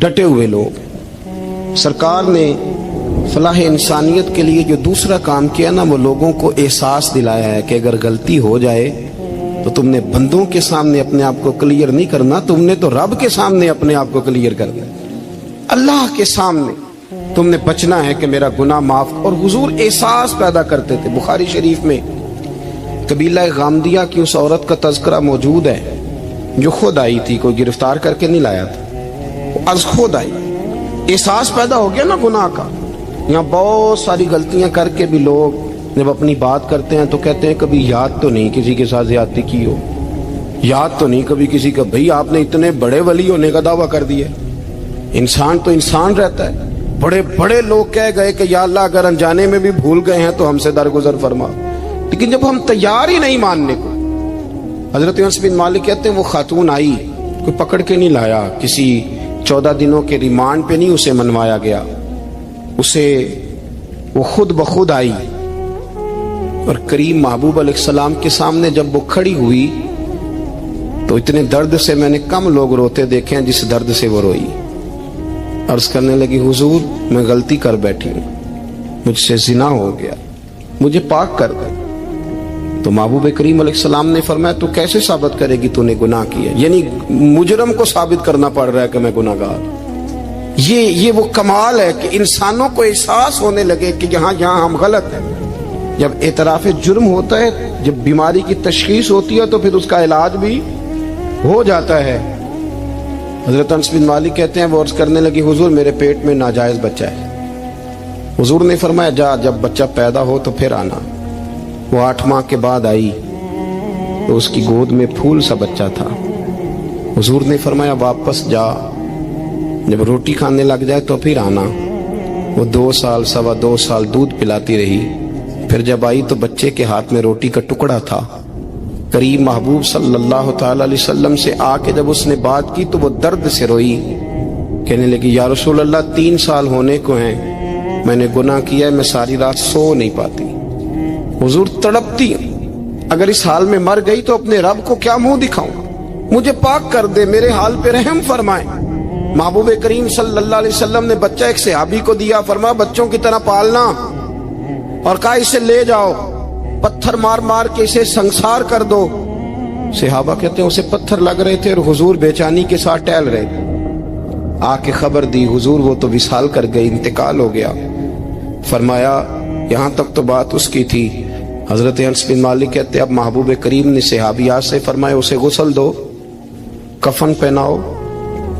ڈٹے ہوئے لوگ. سرکار نے فلاح انسانیت کے لیے جو دوسرا کام کیا نا، وہ لوگوں کو احساس دلایا ہے کہ اگر غلطی ہو جائے تو تم نے بندوں کے سامنے اپنے آپ کو کلیئر نہیں کرنا، تم نے تو رب کے سامنے اپنے آپ کو کلیئر کرنا ہے. اللہ کے سامنے تم نے بچنا ہے کہ میرا گناہ معاف. اور حضور احساس پیدا کرتے تھے. بخاری شریف میں قبیلہ غامدیہ کی اس عورت کا تذکرہ موجود ہے جو خود آئی تھی، کوئی گرفتار کر کے نہیں لایا تھا، وہ از خود آئی. احساس پیدا ہو گیا نا گناہ کا. یہاں بہت ساری غلطیاں کر کے بھی لوگ جب اپنی بات کرتے ہیں تو کہتے ہیں کبھی یاد تو نہیں کسی کے ساتھ زیادتی کی ہو، یاد تو نہیں کبھی کسی کا. بھئی آپ نے اتنے بڑے ولی ہونے کا دعویٰ کر دیا. انسان تو انسان رہتا ہے. بڑے بڑے لوگ کہہ گئے کہ یا اللہ اگر انجانے میں بھی بھول گئے ہیں تو ہم سے درگزر فرما. لیکن جب ہم تیار ہی نہیں ماننے کو. حضرت انس بن مالک کہتے ہیں وہ خاتون آئی، کوئی پکڑ کے نہیں لایا، کسی 14 دنوں کے ریمانڈ پہ نہیں اسے منوایا گیا، اسے وہ خود بخود آئی. اور کریم محبوب علیہ السلام کے سامنے جب وہ کھڑی ہوئی تو اتنے درد سے میں نے کم لوگ روتے دیکھے ہیں جس درد سے وہ روئی. عرض کرنے لگی حضور میں غلطی کر بیٹھی ہوں، مجھ سے زنا ہو گیا، مجھے پاک کر دے. تو محبوب کریم علیہ السلام نے فرمایا تو کیسے ثابت کرے گی تو نے گناہ کیا؟ یعنی مجرم کو ثابت کرنا پڑ رہا ہے کہ میں گناہ گار. یہ وہ کمال ہے کہ انسانوں کو احساس ہونے لگے کہ یہاں ہم غلط ہیں. جب اعتراف جرم ہوتا ہے، جب بیماری کی تشخیص ہوتی ہے تو پھر اس کا علاج بھی ہو جاتا ہے. حضرت انس بن مالک کہتے ہیں وہ عرض کرنے لگی حضور میرے پیٹ میں ناجائز بچہ ہے. حضور نے فرمایا جا جب بچہ پیدا ہو تو پھر آنا. وہ 8 ماہ کے بعد آئی تو اس کی گود میں پھول سا بچہ تھا. حضور نے فرمایا واپس جا، جب روٹی کھانے لگ جائے تو پھر آنا. وہ 2 سال 2.25 سال دودھ پلاتی رہی. پھر جب آئی تو بچے کے ہاتھ میں روٹی کا ٹکڑا تھا. کریم محبوب صلی اللہ تعالی علیہ وسلم سے آ کے جب اس نے بات کی تو وہ درد سے روئی، کہنے لگی یا رسول اللہ 3 سال ہونے کو ہیں، میں نے گناہ کیا ہے، میں ساری رات سو نہیں پاتی. حضور تڑپتی اگر اس حال میں مر گئی تو اپنے رب کو کیا منہ دکھاؤں، مجھے پاک کر دے، میرے حال پہ رحم فرمائے. محبوب کریم صلی اللہ علیہ وسلم نے بچہ ایک صحابی کو دیا، فرمایا بچوں کی طرح پالنا، اور کہا اسے لے جاؤ، پتھر مار مار کے اسے سنسار کر دو. صحابہ کہتے ہیں اسے پتھر لگ رہے تھے اور حضور بے چینی کے ساتھ ٹہل رہے تھے. آ کے خبر دی حضور وہ تو وصال کر گئی، انتقال ہو گیا. فرمایا یہاں تک تو بات اس کی تھی. حضرت انس بن مالک کہتے اب محبوب کریم نے صحابیات سے فرمایا اسے غسل دو، کفن پہناؤ،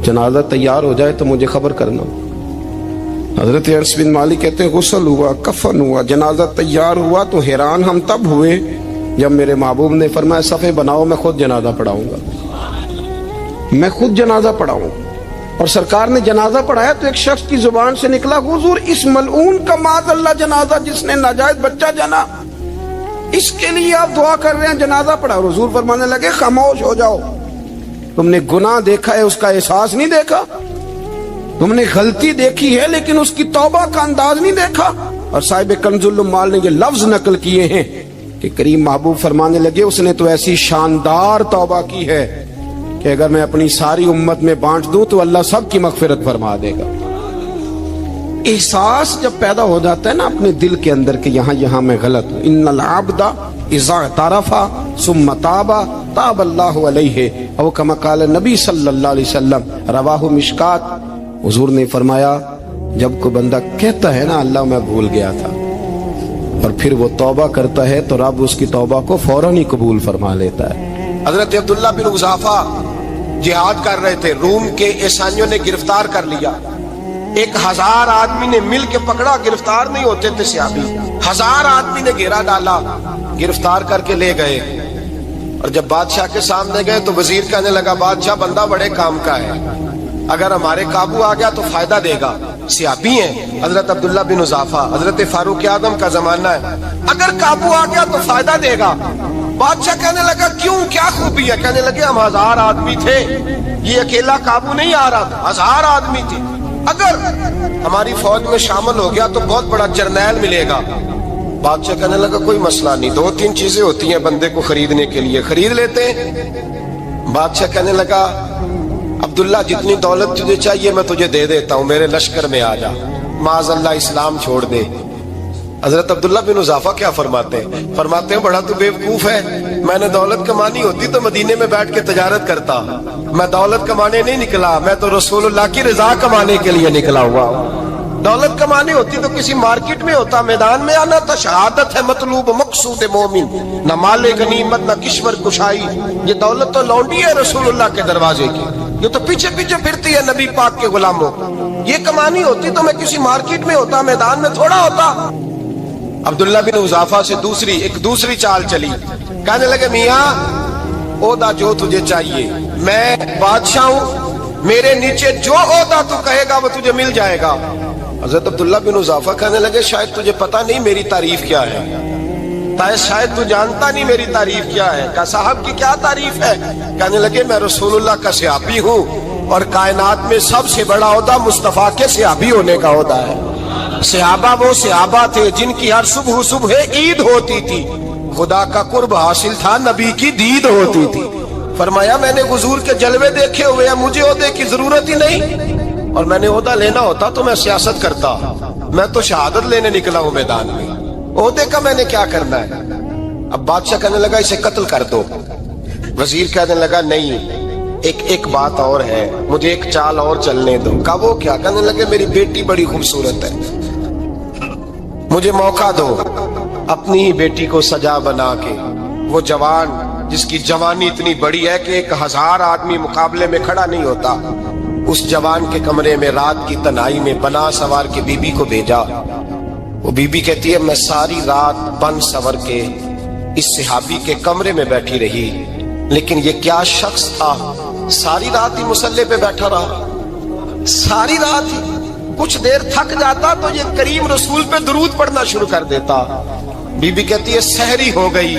جنازہ تیار ہو جائے تو مجھے خبر کرنا. حضرت انس بن مالک کہتے ہیں غسل ہوا، کفن ہوا، جنازہ تیار ہوا تو حیران ہم تب ہوئے جب میرے محبوب نے فرمایا صفے بناؤ، میں خود جنازہ پڑھاؤں گا، میں خود جنازہ پڑھاؤں. اور سرکار نے جنازہ پڑھایا تو ایک شخص کی زبان سے نکلا حضور اس ملعون کا معاذ اللہ جنازہ جس نے ناجائز بچہ جنا، اس کے لیے آپ دعا کر رہے ہیں، جنازہ پڑھا. حضور فرمانے لگے خاموش ہو جاؤ، تم نے گناہ دیکھا ہے اس کا احساس نہیں دیکھا، تم نے غلطی دیکھی ہے لیکن اس کی توبہ کا انداز نہیں دیکھا. اور صاحب کنز العمال نے یہ لفظ نقل کیے ہیں کہ کریم محبوب فرمانے لگے اس نے تو ایسی شاندار توبہ کی ہے کہ اگر میں اپنی ساری امت میں بانٹ دوں تو اللہ سب کی مغفرت فرما دے گا. احساس جب پیدا ہو جاتا ہے نا اپنے دل کے اندر کہ یہاں میں غلط ہوں. ان العبد اذا اعترف ثم تاب تاب اللہ علیہ او کما قال نبی صلی اللہ علیہ وسلم، رواہ مشکات. حضور نے فرمایا جب کوئی بندہ کہتا ہے نا اللہ میں بھول گیا تھا اور پھر وہ توبہ کرتا ہے تو رب اس کی توبہ کو فوراً ہی قبول فرما لیتا ہے. حضرت عبداللہ بن حذافہ جہاد کر رہے تھے، روم کے عیسائیوں نے گرفتار کر لیا. 1000 آدمی نے مل کے پکڑا، گرفتار نہیں ہوتے تھے صحابی. 1000 آدمی نے گھیرا ڈالا، گرفتار کر کے لے گئے. اور جب بادشاہ کے سامنے گئے تو وزیر کہنے لگا بادشاہ بندہ بڑے کام کا ہے، اگر ہمارے قابو آ گیا تو فائدہ دے گا. صحابی ہیں حضرت عبداللہ بن حذافہ، حضرت فاروق اعظم کا زمانہ ہے، اگر قابو آ گیا تو فائدہ دے گا. بادشاہ کہنے لگا کیوں، کیا خوبی ہے؟ کہنے لگے ہم 1000 آدمی تھے، یہ اکیلا قابو نہیں آ رہا تھا، 1000 آدمی تھے، اگر ہماری فوج میں شامل ہو گیا تو بہت بڑا جرنیل ملے گا. بادشاہ کہنے لگا کوئی مسئلہ نہیں، 2-3 چیزیں ہوتی ہیں بندے کو خریدنے کے لیے، خرید لیتے ہیں. بادشاہ کہنے لگا अब्दुल्ला जितनी दौलत तुझे चाहिए मैं तुझे दे देता हूं, मेरे लश्कर में आ जा, माज़अल्लाह इस्लाम छोड़ दे। हजरत अब्दुल्ला बिन हुज़ाफा क्या फरमाते हैं बड़ा तू बेवकूफ है, मैंने दौलत कमानी होती तो मदीने में बैठ के तजारत करता, मैं दौलत कमाने नहीं निकला, मैं तो रसूलुल्लाह की रजा कमाने के लिए निकला हुआ हूं। दौलत कमानी होती तो किसी मार्केट में होता, मैदान में आना था। शहादत है मतलूब मकसूद मोमिन, न माले गनीमत न किश्वर कुशाई। ये दौलत तो लौंडी है रसूलुल्लाह के दरवाजे की, ये तो पीछे पीछे फिरती है नबी पाक के गुलामों। ये कमानी होती तो मैं किसी मार्केट में होता, मैदान में थोड़ा होता। अब्दुल्ला बिन हुज़ाफा से एक दूसरी चाल चली। कहने लगे मियाँ ओदा जो तुझे चाहिए, मैं बादशाह हूं, मेरे नीचे जो ओदा तू कहेगा वो तुझे मिल जाएगा। हजरत अब्दुल्ला बिन हुज़ाफा कहने लगे शायद तुझे पता नहीं मेरी तारीफ क्या है, शायद तू जानता नहीं मेरी तारीफ क्या है। कहा साहब की क्या तारीफ है? कहने लगे मैं रसूलुल्लाह का सहाबी हूँ और कायनात में सबसे बड़ा ओदा मुस्तफा के सहाबी होने का ओदा है। सहाबा वो सहाबा थे जिनकी हर सुबह ईद होती थी, खुदा का कुर्ब हासिल था, नबी की दीद होती थी। फरमाया मैंने हुजूर के जलवे देखे हुए हैं, मुझे ओहदे की जरूरत ही नहीं, और मैंने ओहदा लेना होता तो मैं सियासत करता, मैं तो शहादत लेने निकला हूं मैदान में, ओहदे का मैंने क्या करना है। अब बादशाह कहने लगा इसे कत्ल कर दो। वजीर कहने लगा नहीं, एक बात और है, मुझे एक चाल और चलने दो। कहा वो क्या? कहने लगे मेरी बेटी बड़ी खूबसूरत है, मुझे मौका दो अपनी ही बेटी को सजा बना के, वो जवान जिसकी जवानी इतनी बड़ी है कि 1000 आदमी मुकाबले में खड़ा नहीं होता, उस जवान के कमरे में रात की तन्हाई में बना सवार के बीबी को भेजा। वो बीबी कहती है मैं सारी रात बन सवर के इस सहाबी के कमरे में बैठी रही, लेकिन ये क्या शख्स था, सारी रात ही मुसल्ले पे बैठा रहा, सारी रात ही। कुछ देर थक जाता तो ये करीम रसूल पे दुरूद पढ़ना शुरू कर देता। बीबी कहती है सहरी हो गई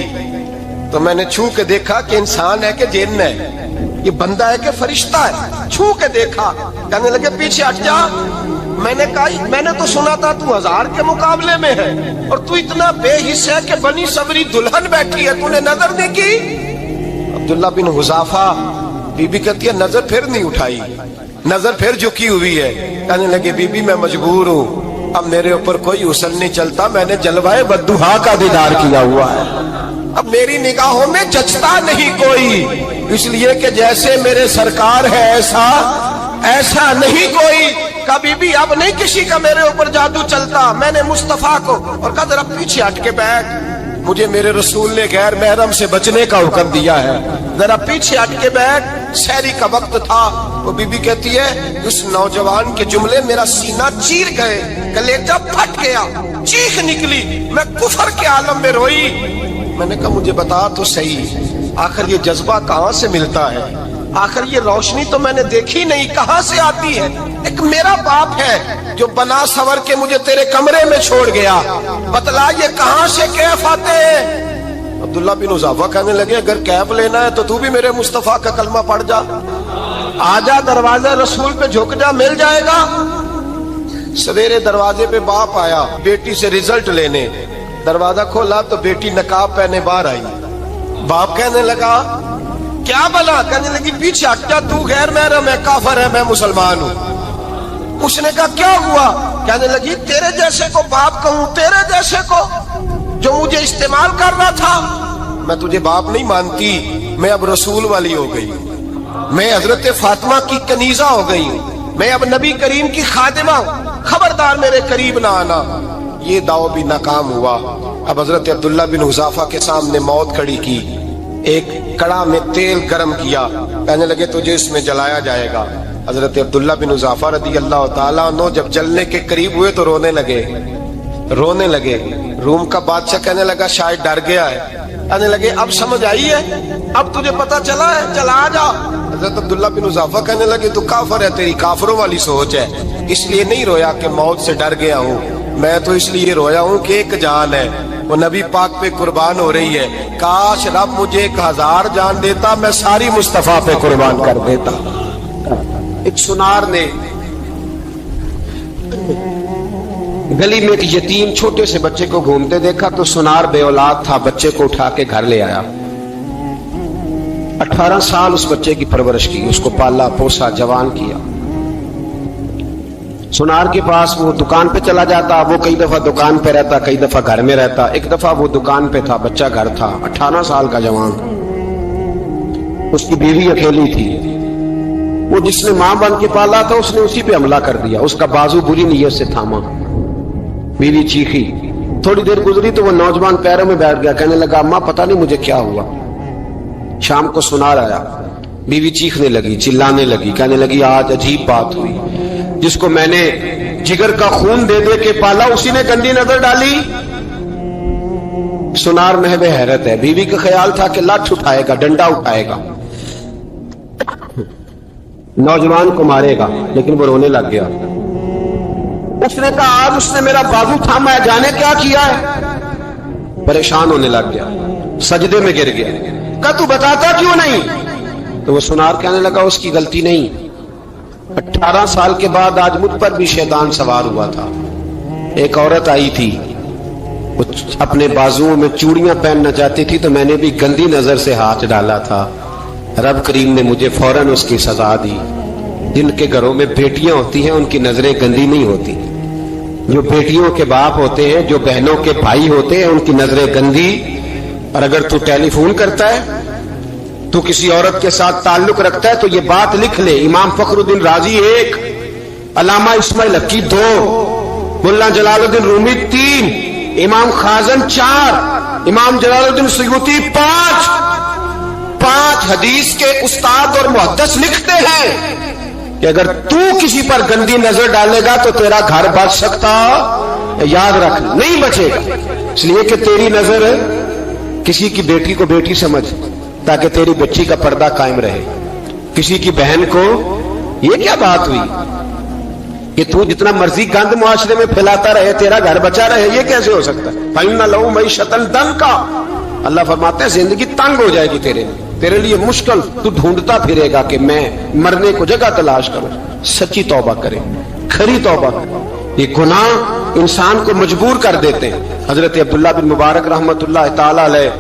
तो मैंने छू के देखा कि इंसान है कि जिन्न है, ये बंदा है कि फरिश्ता है, छू के देखा। कहने लगे पीछे हट जा। मैंने कहा मैंने तो सुना था तू 1000 के मुकाबले में है और तू इतना बेहिस्सा है कि बनी सबरी दुल्हन बैठी है, तूने नजर नहीं की। अब्दुल्ला बिन हुज़ाफा, बीबी कहती है नजर फिर नहीं उठाई, नजर फिर झुकी हुई है। कहने लगे बीबी मैं मजबूर हूँ, अब मेरे ऊपर कोई हुस्न नहीं चलता, मैंने जलवाए बद्दुहा का दीदार किया हुआ है, अब मेरी निगाहों में जचता नहीं कोई, इसलिए कि जैसे मेरे सरकार है ऐसा नहीं कोई। कभी भी अब नहीं किसी का मेरे ऊपर जादू चलता, मैंने मुस्तफा को, और कहा जरा पीछे हट के बैठ, मुझे मेरे रसूल ने गैर महरम से बचने का हुक्म दिया है, जरा पीछे हट के बैठ। सहरी का वक्त था। वो बीबी कहती है उस नौजवान के जुमले मेरा सीना चीर गए, कलेजा फट गया, चीख निकली, मैं कुफर के आलम में रोई। मैंने कहा मुझे बता तो सही, आखिर ये जज्बा कहाँ से मिलता है, आखिर ये रोशनी तो मैंने देखी नहीं, कहाँ से आती है। एक मेरा बाप है जो बना सवर के मुझे तेरे कमरे में छोड़ गया, बतला ये कहाँ से कैफ आते हैं। अब्दुल्ला बिन हुज़ाफा कहने लगे अगर कैफ लेना है तो तू भी मेरे मुस्तफा का कलमा पढ़ जा, आजा दरवाजे रसूल पे झुक जा, मिल जाएगा। सवेरे दरवाजे पे बाप आया बेटी से रिजल्ट लेने, दरवाजा खोला तो बेटी नकाब पहने बाहर आई। बाप कहने लगा क्या बना? कहने लगी पीछे हट जा, तू गैर महरम है, काफर है, मैं मुसलमान हूँ। उसने कहा क्या हुआ? कहने लगी तेरे जैसे को बाप कहूं, तेरे जैसे को जो मुझे इस्तेमाल कर रहा था, मैं तुझे बाप नहीं मानती, मैं अब रसूल वाली हो गई, मैं हजरत फातिमा की कनीजा हो गई, मैं अब नबी करीम की खादिमा हूं, खबरदार मेरे करीब ना आना। ये दाव भी नाकाम हुआ। अब हजरत अब्दुल्ला बिन हुज़ाफा के सामने मौत खड़ी की, एक कड़ा में तेल गर्म किया, कहने लगे तुझे इसमें जलाया जाएगा। हजरत अब्दुल्ला बिन हुज़ाफा रदी अल्लाह ताला अन्हु जब जलने के करीब हुए तो रोने लगे। रूम का बादशाह कहने लगा शायद डर गया है। कहने लगे अब समझ आई है, अब तुझे पता चला है, चला आ जा। हजरत अब्दुल्ला बिन हुज़ाफा कहने लगे तू काफिर है, तेरी काफिरों वाली सोच है, इसलिए नहीं रोया कि मौत से डर गया हूँ, मैं तो इसलिए रोया हूँ कि एक जान है वो नबी पाक पे कुर्बान हो रही है, काश रब मुझे 1000 जान देता, मैं सारी मुस्तफा पे कुर्बान कर देता। एक सुनार ने गली में एक यतीम छोटे से बच्चे को घूमते देखा तो सुनार बे औलाद था, बच्चे को उठा के घर ले आया। 18 साल उस बच्चे की परवरिश की, उसको पाला पोसा जवान किया। सुनार के पास वो दुकान पे चला जाता, वो कई दफा दुकान पे रहता, कई दफा घर में रहता। एक दफा वो दुकान पे था, बच्चा घर था, 18 साल का जवान। उसकी बीवी अकेली थी। वो जिसने मां बन के पाला था उसने उसी पे हमला कर दिया, उसका बाजू बुरी नीयत से थामा। बीवी चीखी, थोड़ी देर गुजरी तो वो नौजवान पैरों में बैठ गया, कहने लगा अम्मा पता नहीं मुझे क्या हुआ। शाम को सुनार आया, बीवी चीखने लगी, चिल्लाने लगी, कहने लगी आज अजीब बात हुई, जिसको मैंने जिगर का खून दे दे के पाला उसी ने गंदी नजर डाली। सुनार महवे हैरत है। बीवी का ख्याल था कि लाठ उठाएगा, डंडा उठाएगा, नौजवान को मारेगा, लेकिन वो रोने लग गया। उसने कहा आज उसने मेरा बाजू थामा है, जाने क्या किया है। परेशान होने लग गया, सजदे में गिर गया, कहा तू बताता क्यों नहीं। तो वो सुनार कहने लगा उसकी गलती नहीं, 18 साल के बाद आज मुझ पर भी शैतान सवार हुआ था। एक औरत आई थी, वो अपने बाजुओं में चूड़ियां पहनना चाहती थी, तो मैंने भी गंदी नजर से हाथ डाला था। रब करीम ने मुझे फौरन उसकी सजा दी। जिनके घरों में बेटियां होती हैं उनकी नजरें गंदी नहीं होती। जो बेटियों के बाप होते हैं, जो बहनों के भाई होते हैं, उनकी नजरें गंदी। और अगर तू टेलीफोन करता है, तू किसी औरत के साथ ताल्लुक रखता है, तो ये बात लिख ले, इमाम फखरुद्दीन राजी 1, अल्लामा इस्माइल हक्की 2, मुल्ला जलालुद्दीन रूमी 3, इमाम खाजन 4, इमाम जलालुद्दीन सयूती 5 हदीस के उस्ताद और मुहद्दिस लिखते हैं कि अगर तू किसी पर गंदी नजर डालेगा तो तेरा घर बच सकता, याद रख, नहीं बचेगा। इसलिए कि तेरी नजर किसी की बेटी को बेटी समझ, ताकि तेरी बच्ची का पर्दा कायम रहे। किसी की बहन को, ये क्या बात हुई कि तू जितना मर्जी गंद मुआशरे में फैलाता रहे तेरा घर बचा रहे, ये कैसे हो सकता है। फाइना लहू मईशतन दंका, अल्लाह फरमाते हैं जिंदगी तंग हो जाएगी तेरे लिए मुश्किल, तू ढूंढता फिरेगा कि मैं मरने को जगह तलाश करूं। सच्ची तौबा करे, खरी तौबा करे। ये गुनाह इंसान को मजबूर कर देते हैं। हजरत अब्दुल्ला बिन मुबारक रहमतुल्लाह ताला अलैह,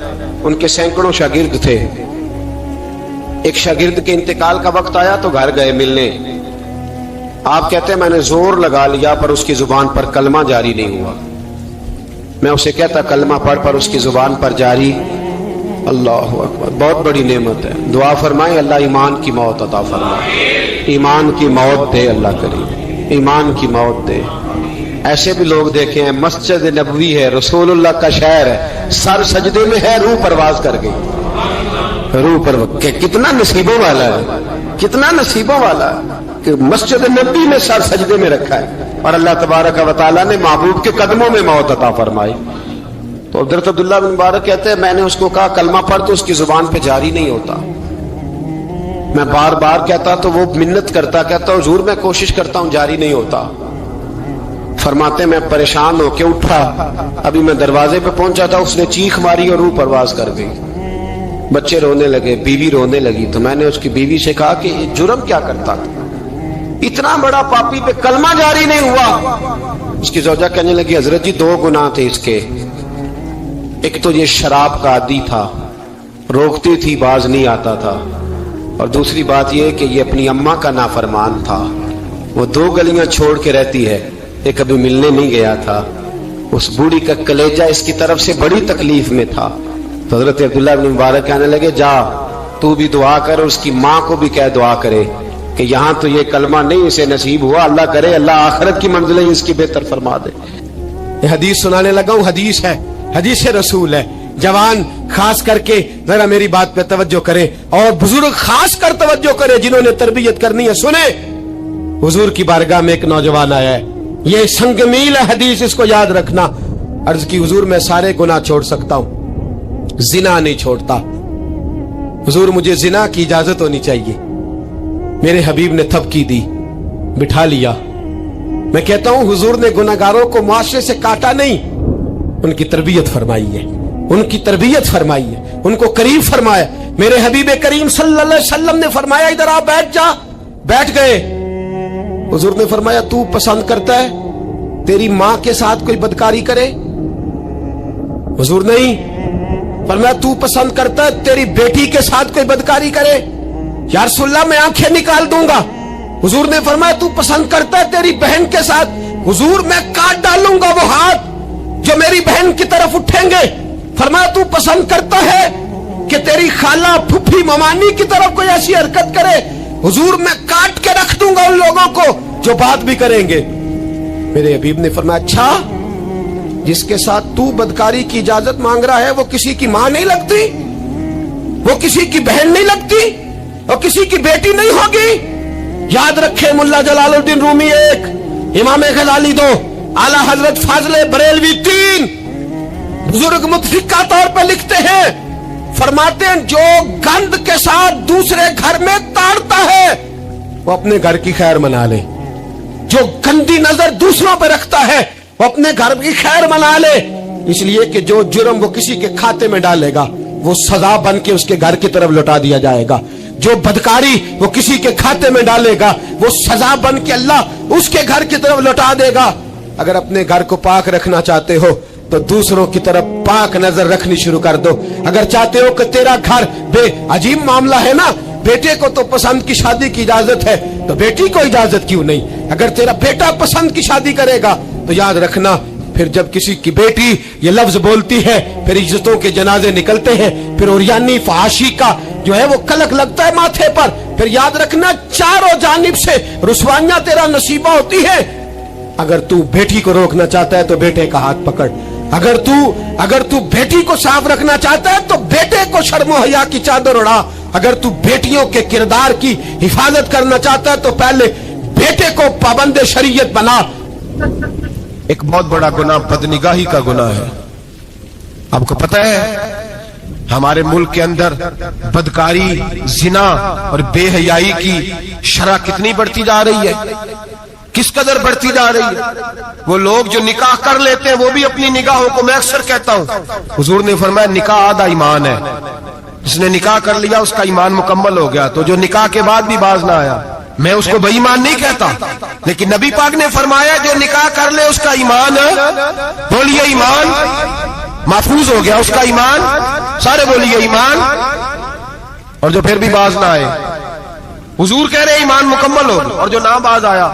उनके सैकड़ों शागिर्द थे। एक शागिर्द के इंतकाल का वक्त आया तो घर गए मिलने। आप कहते हैं मैंने जोर लगा लिया पर उसकी जुबान पर कलमा जारी नहीं हुआ। मैं उसे कहता कलमा पढ़, पर उसकी जुबान पर जारी। अल्लाह अकबर, बहुत बड़ी नेमत है। दुआ फरमाए अल्लाह ईमान की मौत अता फरमाए, ईमान की मौत दे अल्लाह करीम, ईमान की मौत दे। ऐसे भी लोग देखे हैं, मस्जिद नबवी है, रसूलुल्लाह का शहर है, सर सजदे में है, रूह परवाज कर गई। रूह पर कितना नसीबों वाला है, कितना नसीबों वाला है कि मस्जिद नबी में सर सजदे में रखा है और अल्लाह तबारक व तआला ने महबूब के कदमों में मौत अता फरमाई। तो हज़रत अब्दुल्लाह बिन मुबारक कहते हैं मैंने उसको कहा कलमा पढ़, तो उसकी जुबान पे जारी नहीं होता। मैं बार बार कहता तो वो मिन्नत करता, कहता हुजूर मैं कोशिश करता हूं, जारी नहीं होता। फरमाते मैं परेशान होके उठा, अभी मैं दरवाजे पे पहुंचा था, उसने चीख मारी और रूह परवाज कर गई। बच्चे रोने लगे, बीवी रोने लगी। तो मैंने उसकी बीवी से कहा कि जुर्म क्या करता था, इतना बड़ा पापी पे कलमा जारी नहीं हुआ। उसकी ज़ौजा कहने लगी हजरत जी 2 गुनाह थे इसके। एक तो ये शराब का आदी था, रोकती थी बाज नहीं आता था, और दूसरी बात यह कि ये अपनी अम्मा का नाफरमान था। वो 2 गलियां छोड़ के रहती है, ये कभी मिलने नहीं गया था। उस बूढ़ी का कलेजा इसकी तरफ से बड़ी तकलीफ में था। तो हजरत अब्दुल्लाह बिन मुबारक कहने लगे जा तू भी दुआ कर, उसकी माँ को भी कह दुआ करे कि यहाँ तो ये कलमा नहीं इसे नसीब हुआ, अल्लाह करे अल्लाह आखिरत की मंजिलें इसकी बेहतर फरमा दे। ये हदीस सुनाने लगा हूँ, हदीस है, हदीस रसूल है। जवान खास करके जरा मेरी बात पे तवज्जो करे और बुजुर्ग खास कर तवज्जो करे जिन्होंने तरबियत करनी है। सुने, हुजूर की बारगाह में एक नौजवान आया है, ये संगमील है हदीस, इसको याद रखना। अर्ज की हुजूर मैं सारे गुनाह छोड़ सकता हूँ, जिना नहीं छोड़ता। हुजूर मुझे जिना की इजाजत होनी चाहिए। मेरे हबीब ने थपकी दी, बिठा लिया। मैं कहता हूं हुजूर ने गुनाहगारों को मुआशरे से काटा नहीं, उनकी तरबियत फरमाई है, उनकी तरबियत फरमाई है, उनको करीब फरमाया। मेरे हबीब करीम सल्लल्लाहु अलैहि वसल्लम ने फरमाया इधर आ बैठ जा, बैठ गए। हुजूर ने फरमाया तू पसंद करता है तेरी मां के साथ कोई बदकारी करे? हुजूर नहीं। फरमाया तू पसंद करता है तेरी बेटी के साथ कोई बदकारी करे? या रसूलल्लाह मैं आंखें निकाल दूंगा। हुजूर ने फरमाया तू पसंद करता है तेरी बहन के साथ? हुजूर मैं काट डालूंगा वो हाथ जो मेरी बहन की तरफ उठेंगे। फरमाया तू पसंद करता है कि तेरी खाला फुफी ममानी की तरफ कोई ऐसी हरकत करे? हुजूर मैं काट के रख दूंगा उन लोगों को जो बात भी करेंगे। मेरे हबीब ने फरमाया अच्छा, जिसके साथ तू बदकारी की इजाजत मांग रहा है वो किसी की मां नहीं लगती, वो किसी की बहन नहीं लगती, और किसी की बेटी नहीं होगी। याद रखे मुल्ला जलालुद्दीन रूमी एक, इमाम गजाली दो, आला हजरत फाजले बरेलवी तीन। बुजुर्ग मुतफिका तौर पर लिखते हैं, फरमाते हैं जो गंद के साथ दूसरे घर में ताड़ता है वो अपने घर की खैर मना ले। जो गंदी नजर दूसरों पर रखता है वो अपने घर की खैर मना ले। इसलिए कि जो जुर्म वो किसी के खाते में डालेगा वो सजा बन के उसके घर की तरफ लौटा दिया जाएगा। जो बदकारी वो किसी के खाते में डालेगा वो सजा बन के अल्लाह उसके घर की तरफ लौटा देगा। अगर अपने घर को पाक रखना चाहते हो तो दूसरों की तरफ पाक नजर रखनी शुरू कर दो। अगर चाहते हो कि तेरा घर अजीब मामला है ना, बेटे को तो पसंद की शादी की इजाजत है तो बेटी को इजाजत क्यों नहीं? अगर तेरा बेटा पसंद की शादी करेगा तो याद रखना फिर जब किसी की बेटी ये लफ्ज बोलती है फिर इज्जतों के जनाजे निकलते हैं, फिर उरियानी फहाशी का जो है वो कलक लगता है माथे पर। फिर याद रखना चारों जानिब से रुसवाइयां तेरा नसीबा होती है। अगर तू बेटी को रोकना चाहता है तो बेटे का हाथ पकड़। अगर तू बेटी को साफ रखना चाहता है तो बेटे को शर्मो हया की चादर उड़ा। अगर तू बेटियों के किरदार की हिफाजत करना चाहता है तो पहले बेटे को पाबंद शरीयत बना। एक बहुत बड़ा गुनाह बदनिगाही का गुनाह है। आपको पता है हमारे मुल्क के अंदर बदकारी, जिना और बेहयाई की शरह कितनी बढ़ती जा रही है, किस कदर बढ़ती जा रही है। वो लोग जो निकाह कर लेते हैं वो भी अपनी निगाहों को, मैं अक्सर कहता हूं, हुजूर ने फरमाया निकाह आधा ईमान है। जिसने निकाह कर लिया उसका ईमान मुकम्मल हो गया। तो जो निकाह के बाद भी बाज ना आया, मैं उसको बेईमान नहीं कहता, लेकिन नबी पाक ने फरमाया जो निकाह कर ले उसका ईमान, बोलिए ईमान महफूज हो गया, उसका ईमान, सारे बोलिए ईमान। और जो फिर भी बाज ना आए, हुजूर कह रहे ईमान मुकम्मल हो गया। और जो ना बाज आया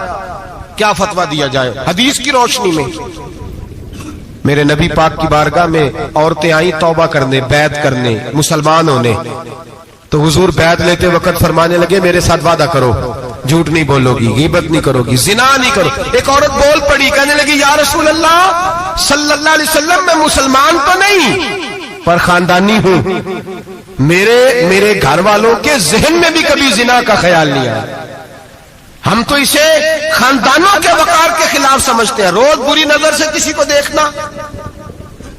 क्या फतवा दिया जाए हदीस की रोशनी में? मेरे नबी पाक की बारगाह में औरतें आई तौबा करने, बैत करने, मुसलमान होने। तो हुजूर बैत लेते वक्त फरमाने लगे मेरे साथ वादा करो, झूठ नहीं बोलोगी, गीबत नहीं करोगी, जिना नहीं करो। एक औरत बोल पड़ी, कहने लगी या रसूल अल्लाह सल्लल्लाहु अलैहि वसल्लम मैं मुसलमान तो नहीं पर खानदानी हूं, मेरे घर वालों के जहन में भी कभी जिना का ख्याल नहीं आया। हम तो इसे खानदानों के वकार के खिलाफ समझते हैं। रोज बुरी नजर से किसी को देखना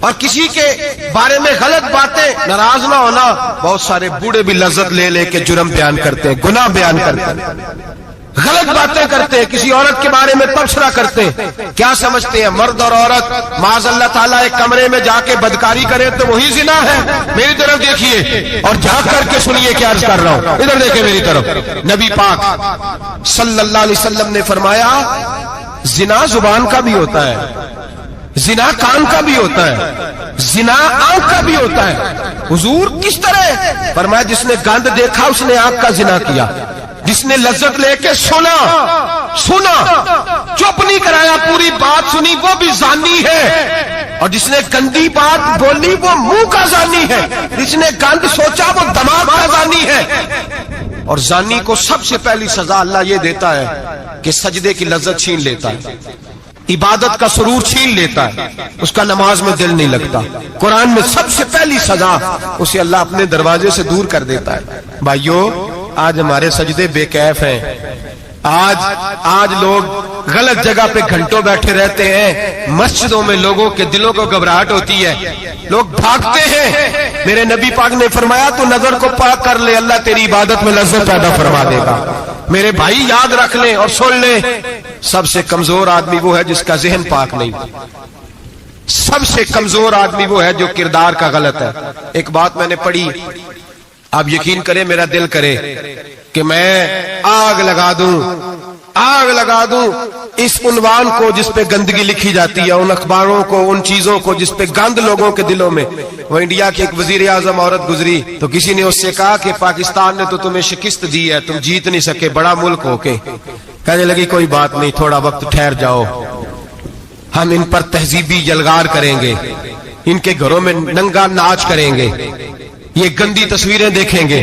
और किसी के बारे में गलत बातें, नाराज ना होना। बहुत सारे बूढ़े भी लज्जत ले लेके जुर्म बयान करते हैं, गुनाह बयान करते हैं, गलत बातें करते हैं, किसी औरत के बारे में तबसरा करते हैं। क्या समझते हैं मर्द और औरत माज़ अल्लाह ताला एक कमरे में जाके बदकारी करे तो वही जिना है? मेरी तरफ देखिए और झांक करके सुनिए क्या अर्ज कर रहा हूं, इधर देखिए मेरी तरफ। नबी पाक सल्लल्लाहु अलैहि वसल्लम ने फरमाया जिना जुबान का भी होता है, जिना कान का भी होता है, जिना आंख का भी होता है। हुजूर किस तरह? फरमाया जिसने गंद देखा उसने आंख का जिना किया, जिसने लज्जत लेके सुना, चुप नहीं कराया, पूरी बात सुनी, वो भी जानी है। और जिसने गंदी बात बोली वो मुंह का जानी है, जिसने गंद सोचा वो दिमाग का जानी है। और जानी को सबसे पहली सजा अल्लाह ये देता है कि सजदे की लज्जत छीन लेता है, इबादत का सुरूर छीन लेता है, उसका नमाज में दिल नहीं लगता। कुरान में सबसे पहली सजा उसे अल्लाह अपने दरवाजे से दूर कर देता है। भाइयों आज हमारे सजदे बेकैफ हैं। आज लोग गलत जगह पे घंटों बैठे रहते हैं। मस्जिदों में लोगों के दिलों को घबराहट होती है, लोग भागते हैं। मेरे नबी पाक ने फरमाया तू नजर को पाक कर ले, अल्लाह तेरी इबादत में लज्जत पैदा फरमा देगा। मेरे भाई याद रख ले और सुन ले, सबसे कमजोर आदमी वो है जिसका जहन पाक नहीं। सबसे कमजोर आदमी वो है जो किरदार का गलत है। एक बात मैंने पढ़ी, आप यकीन करें मेरा दिल करे कि मैं आग लगा दूं, आग लगा दूं इस उन्वान को जिस पे गंदगी लिखी जाती है, उन अखबारों को, उन चीजों को जिस पे गंद लोगों के दिलों में। वो इंडिया की एक वजीर आजम औरत गुजरी तो किसी ने उससे कहा कि पाकिस्तान ने तो तुम्हें शिकस्त दी है, तुम जीत नहीं सके बड़ा मुल्क होके। कहने लगी कोई बात नहीं, थोड़ा वक्त ठहर जाओ, हम इन पर तहजीबी जलगार करेंगे, इनके घरों में नंगा नाच करेंगे, ये गंदी तस्वीरें देखेंगे,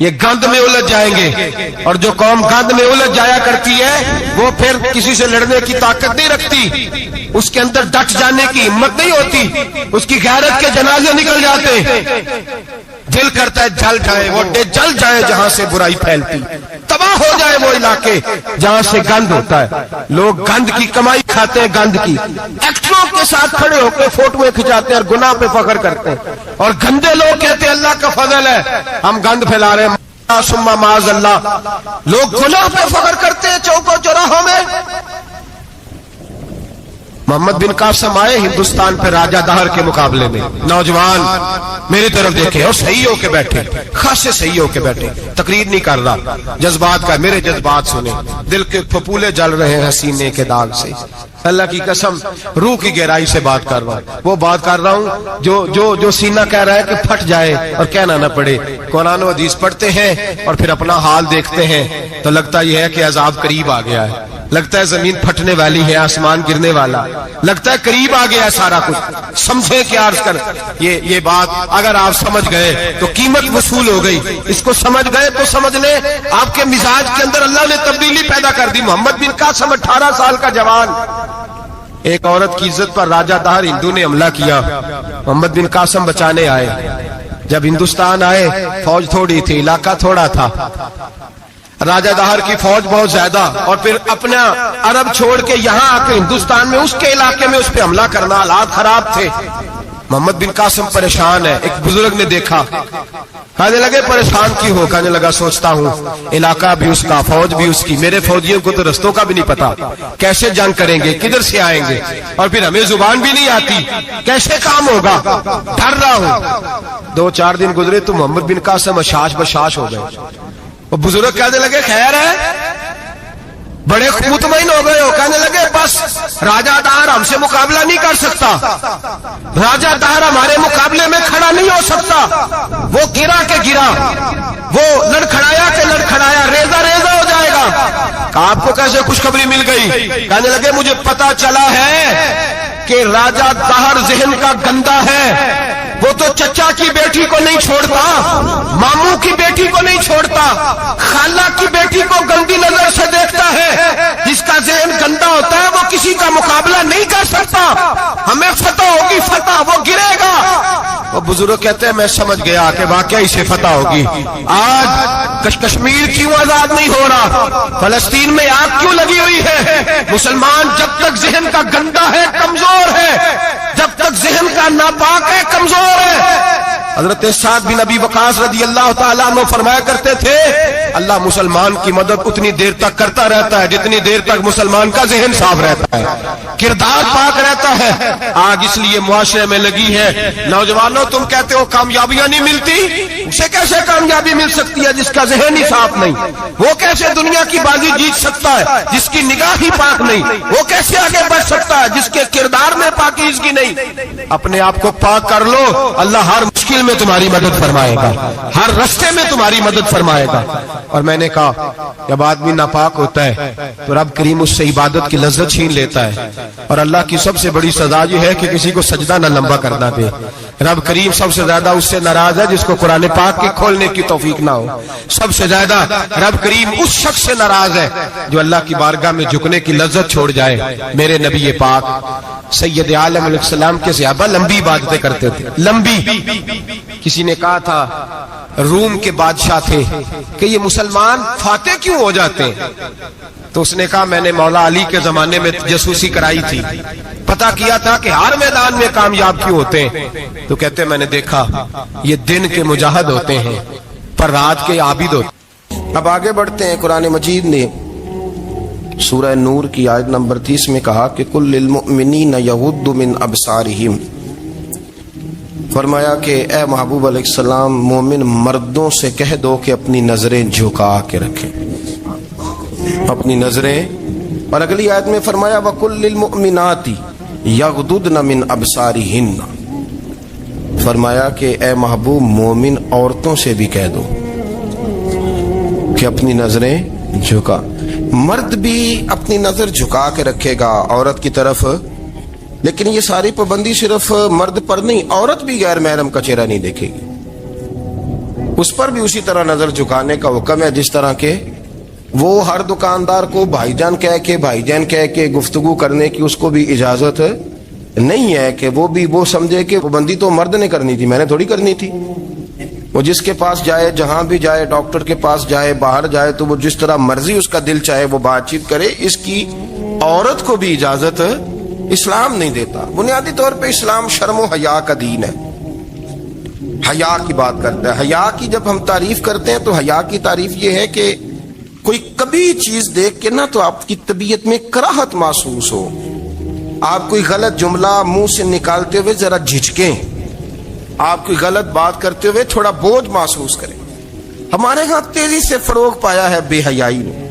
ये गंद में उलझ जाएंगे। और जो कौम गंद में उलझ जाया करती है वो फिर किसी से लड़ने की ताकत नहीं रखती, उसके अंदर डट जाने की हिम्मत नहीं होती, उसकी गैरत के जनाजे निकल जाते। दिल करता है जल जाए वो जल जाए जहां से बुराई फैलती, तबाह हो जाए वो इलाके जहां से गंद होता है। लोग गंद की कमाई खाते हैं, गंद की। एक्टरों के साथ खड़े होकर फोटोएं खिंचाते हैं और गुनाह पे फख्र करते हैं, और गंदे लोग कहते हैं अल्लाह का फजल है हम गंद फैला रहे हैं। सुम्मा माज अल्लाह, लोग गुनाह पे फख्र करते हैं चौकों चौराहों में। मोहम्मद बिन कासिम आए हिंदुस्तान पे राजा दहर के मुकाबले में, नौजवान मेरी तरफ देखे और सही होके बैठे, खासे सही होके बैठे, तकरीर नहीं कर रहा, जज्बात का, मेरे जज्बात सुने, दिल के फपूले जल रहे हैं सीने के दाग से। अल्लाह की कसम रूह की गहराई से बात कर रहा हूं, वो बात कर रहा हूं जो सीना कह रहा है कि फट जाए और कहना ना पड़े। कुरान और हदीस पढ़ते हैं और फिर अपना हाल देखते हैं तो लगता यह है कि अजाब करीब आ गया है, लगता है जमीन फटने वाली है, आसमान गिरने वाला, लगता है करीब आ गया सारा कुछ। समझे क्या अर्ज कर, ये बात अगर आप समझ गए तो कीमत वसूल हो गई, इसको समझ गए तो समझ ले आपके मिजाज के अंदर अल्लाह ने तब्दीली पैदा कर दी। मोहम्मद बिन कासिम 18 साल का जवान, एक औरत की इज्जत पर राजा दहर हिंदू ने हमला किया, मोहम्मद बिन कासिम बचाने आए। जब हिंदुस्तान आए फौज थोड़ी थी, इलाका थोड़ा था, राजा दहर की फौज बहुत ज्यादा, और फिर अपना अरब छोड़ के यहां आके हिंदुस्तान में उसके इलाके में उस पर हमला करना, हालात खराब थे। मोहम्मद बिन कासिम परेशान है। एक बुजुर्ग ने देखा, कहने लगे परेशान क्यों हो? कहने लगा सोचता हूँ इलाका भी उसका, फौज भी उसकी, मेरे फौजियों को तो रस्तों का भी नहीं पता, कैसे जंग करेंगे, किधर से आएंगे, और फिर हमें जुबान भी नहीं आती, कैसे काम होगा, डर रहा हूँ। 2-4 दिन गुजरे तो मोहम्मद बिन कासिम अशाश बशाश हो गए। वो बुजुर्ग कहने लगे खैर है, बड़े मुतमईन हो गए हो? कहने लगे बस राजा दहर हमसे मुकाबला नहीं कर सकता, राजा दहर हमारे मुकाबले में खड़ा नहीं हो सकता, वो गिरा के गिरा, वो लड़खड़ाया के लड़खड़ाया, रेजा रेजा हो जाएगा। कहा आपको कैसे खुशखबरी मिल गई? कहने लगे मुझे पता चला है कि राजा दहर जहन का गंदा है, वो तो चचा की बेटी को नहीं छोड़ता, मामू की बेटी को नहीं छोड़ता, खाला की बेटी को गंदी नजर से देखता है। जिसका जहन गंदा होता है वो किसी का मुकाबला नहीं कर सकता, हमें फतह होगी, फतह, वो गिरेगा। वो बुजुर्ग कहते हैं मैं समझ गया कि वाकई से फतह होगी। आज कश्मीर क्यों आजाद नहीं हो रहा, फलस्तीन में आग क्यों लगी हुई है? मुसलमान जब तक जहन का गंदा है कमजोर है, जब तक जहन का नापाक है कमजोर है। हजरत साद बिन अबी वकास रजी अल्लाह ताला अन्हु फरमाया करते थे अल्लाह मुसलमान की मदद उतनी देर तक करता रहता है जितनी देर तक मुसलमान का जहन साफ रहता है, किरदार पाक रहता है। आग इसलिए मुआशरे में लगी है। नौजवानों तुम कहते हो कामयाबियां नहीं मिलती, उसे कैसे कामयाबी मिल सकती है जिसका जहन ही साफ नहीं? वो कैसे दुनिया की बाजी जीत सकता है जिसकी निगाह ही पाक नहीं? वो कैसे आगे बढ़ सकता है जिसके किरदार में पाकीज़गी नहीं? अपने आप को पाक कर लो, अल्लाह हर मुश्किल में तुम्हारी मदद फरमाएगा, हर रास्ते में तुम्हारी मदद फरमाएगा। और मैंने कहा जब आदमी नापाक होता है तो रब करीम उससे इबादत की लज्जत छीन लेता है, और अल्लाह की सबसे बड़ी सजा ये है कि किसी को सजदा न लंबा करना दे। रब करीम सबसे ज्यादा उससे नाराज है जिसको कुरान पाक के खोलने की तौफीक ना हो। सबसे ज्यादा रब करीम उस शख्स से नाराज है जो अल्लाह की बारगाह में झुकने की लज्जत छोड़ जाए। मेरे नबी पाक सैयद आलम अलैहिस्सलाम के सहाबा लंबी इबादतें करते थे, लंबी। किसी ने कहा था रूम के बादशाह थे कि ये मुसलमान फातेह क्यों हो जाते हैं? तो उसने कहा मैंने मौला अली के जमाने में जासूसी कराई थी, पता किया था कि हर मैदान में कामयाब क्यों होते हैं। तो कहते मैंने देखा ये दिन के मुजाहिद होते हैं पर रात के आबिद होते हैं। अब आगे बढ़ते हैं। कुरान मजीद ने सूरह नूर की आयत नंबर 30 में कहा कि कुल लिल मुमिनीन यगुद्दु मिन अबसारिहिम, फरमाया कि ए महबूब अलैहिस्सलाम मोमिन मर्दों से कह दो कि अपनी नजरें झुका के रखें। अपनी नजरें। और अगली आयत में फरमाया वकुल लिल मुमिनाती यगदुदन मिन अबसारिहिन्ना, फरमाया कि ए महबूब मोमिन औरतों से भी कह दो कि अपनी नजरें झुका। मर्द भी अपनी नजर झुका के रखेगा औरत की तरफ, लेकिन ये सारी पाबंदी सिर्फ मर्द पर नहीं, औरत भी गैर महरम का चेहरा नहीं देखेगी, उस पर भी उसी तरह नजर झुकाने का हुक्म है जिस तरह के वो हर दुकानदार को भाईजान कह के गुफ्तगू करने की उसको भी इजाजत नहीं है कि वो भी वो समझे कि पाबंदी तो मर्द ने करनी थी, मैंने थोड़ी करनी थी। वो जिसके पास जाए, जहां भी जाए, डॉक्टर के पास जाए, बाहर जाए, तो वो जिस तरह मर्जी उसका दिल चाहे वो बातचीत करे, इसकी औरत को भी इजाजत इस्लाम नहीं देता। बुनियादी तौर पे इस्लाम शर्म व हया का दीन है, हया की बात करता है। हया की जब हम तारीफ करते हैं तो हया की तारीफ ये है कि कोई कभी चीज देख के ना तो आपकी तबीयत में कराहत महसूस हो, आप कोई गलत जुमला मुंह से निकालते हुए जरा झिझकें, आप कोई गलत बात करते हुए थोड़ा बोझ महसूस करें। हमारे यहाँ तेजी से फरोग पाया है बेहयाई ने।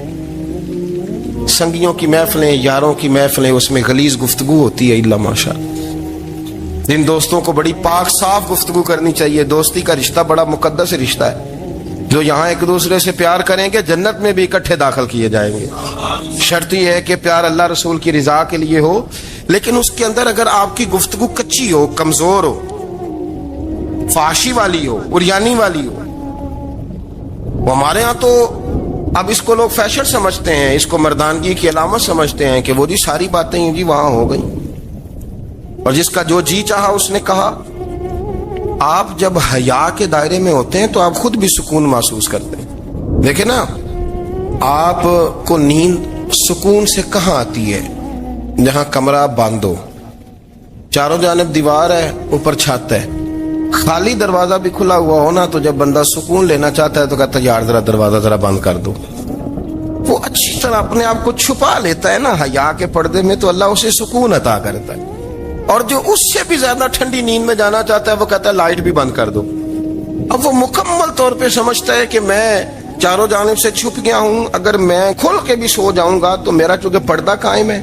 संगियों की महफिलें, यारों की महफिलें, उसमें गलीज गुफ्तगू होती है इल्ला माशा। जिन दोस्तों को बड़ी पाक साफ गुफ्तगू करनी चाहिए, दोस्ती का रिश्ता बड़ा मुकद्दस रिश्ता है, जो यहाँ एक दूसरे से प्यार करेंगे जन्नत में भी इकट्ठे दाखिल किए जाएंगे। शर्त यह है कि प्यार अल्लाह रसूल की रिजा के लिए हो, लेकिन उसके अंदर अगर आपकी गुफ्तगू कच्ची हो, कमजोर हो, फाशी वाली हो, उरियानी वाली हो, वो हमारे यहाँ तो अब इसको लोग फैशन समझते हैं, इसको मर्दानगी की अलामत समझते हैं कि वो जी सारी बातें जी वहां हो गई और जिसका जो जी चाहा उसने कहा। आप जब हया के दायरे में होते हैं तो आप खुद भी सुकून महसूस करते हैं। देखे ना, आपको नींद सुकून से कहाँ आती है? जहां कमरा बंद हो, चारों जानिब दीवार है, ऊपर छत है, खाली दरवाजा भी खुला हुआ हो ना, तो जब बंदा सुकून लेना चाहता है तो कहता है यार जरा दरवाजा जरा बंद कर दो। वो अच्छी तरह अपने आप को छुपा लेता है ना हया के पर्दे में, तो अल्लाह उसे सुकून अता करता है। और जो उससे भी ज्यादा ठंडी नींद में जाना चाहता है वो कहता है लाइट भी बंद कर दो। अब वो मुकम्मल तौर पे समझता है कि मैं चारों जानिब से छुप गया हूं, अगर मैं खुल के भी सो जाऊंगा तो मेरा चूंकि पर्दा कायम है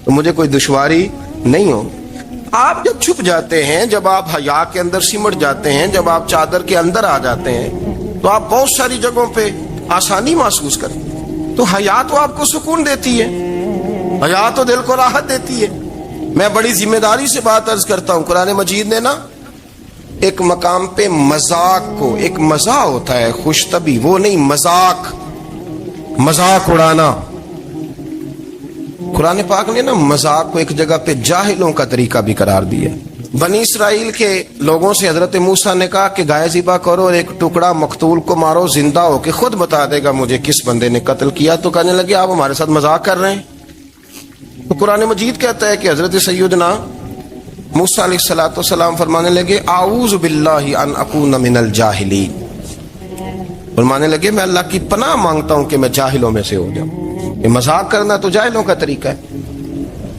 तो मुझे कोई दुश्वारी नहीं हो। आप जब छुप जाते हैं, जब आप हया के अंदर सिमट जाते हैं, जब आप चादर के अंदर आ जाते हैं, तो आप बहुत सारी जगहों पे आसानी महसूस करते हैं। तो हया तो आपको सुकून देती है, हया तो दिल को राहत देती है। मैं बड़ी जिम्मेदारी से बात अर्ज करता हूं, कुरान मजीद ने ना एक मकाम पे मजाक को, एक मजा होता है खुशतबी, वो नहीं मजाक, मजाक उड़ाना। कुरान पाक ने ना मजाक को एक जगह पे जाहिलों का तरीका भी करार दिया। बनी इसराइल के लोगों से हजरत मूसा ने कहा कि गाय ज़िबा करो और एक टुकड़ा मकतूल को मारो, जिंदा हो के खुद बता देगा मुझे किस बंदे ने कत्ल किया। तो कहने लगे आप हमारे साथ मजाक कर रहे हैं। तो कुरान मजीद कहता है कि हजरत सैयदना मूसा अलैहिस्सलाम फरमाने लगे आऊज़ु बिल्लाहि अन अकून मिनल जाहिलीन, फरमाने लगे मैं अल्लाह की पनाह मांगता हूं कि मैं जाहिलों में से हो जाऊं। ये मजाक करना तो जाहिलों का तरीका है।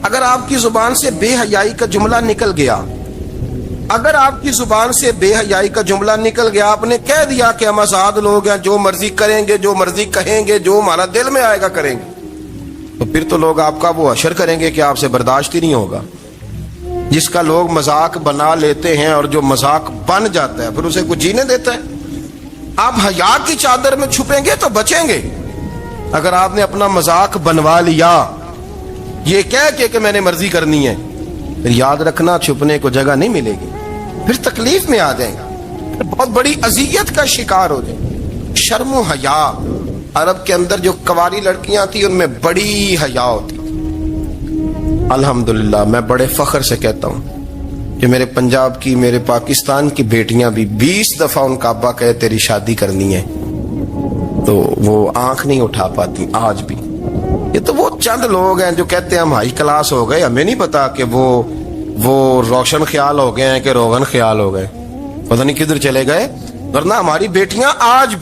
अगर आपकी जुबान से बेहयाई का जुमला निकल गया, अगर आपकी जुबान से बेहयाई का जुमला निकल गया, आपने कह दिया कि हम आजाद लोग हैं, जो मर्जी करेंगे, जो मर्जी कहेंगे, जो हमारा दिल में आएगा करेंगे, तो फिर तो लोग आपका वो अशर करेंगे कि आपसे बर्दाश्त ही नहीं होगा। जिसका लोग मजाक बना लेते हैं और जो मजाक बन जाता है फिर उसे कुछ जीने देता है। आप हया की चादर में छुपेंगे तो बचेंगे। अगर आपने अपना मजाक बनवा लिया ये कह के कि मैंने मर्जी करनी है, फिर याद रखना छुपने को जगह नहीं मिलेगी, फिर तकलीफ में आ जाएगा, बहुत बड़ी अजियत का शिकार हो जाए। शर्म हया, अरब के अंदर जो कवारी लड़कियां थी उनमें बड़ी हया होती। अल्हम्दुलिल्लाह मैं बड़े फख्र से कहता हूं कि मेरे पंजाब की, मेरे पाकिस्तान की बेटियां भी 20 दफा उनका अब्बा कहे तेरी शादी करनी है तो वो आंख नहीं उठा पाती आज भी। ये तो वो चंद लोग हैं जो कहते हैं हम हाई क्लास हो गए, हमें नहीं पता कि वो रोशन ख्याल हो गए हैं कि रोगन ख्याल हो गए, पता नहीं किधर चले गए। वरना हमारी बेटियां आज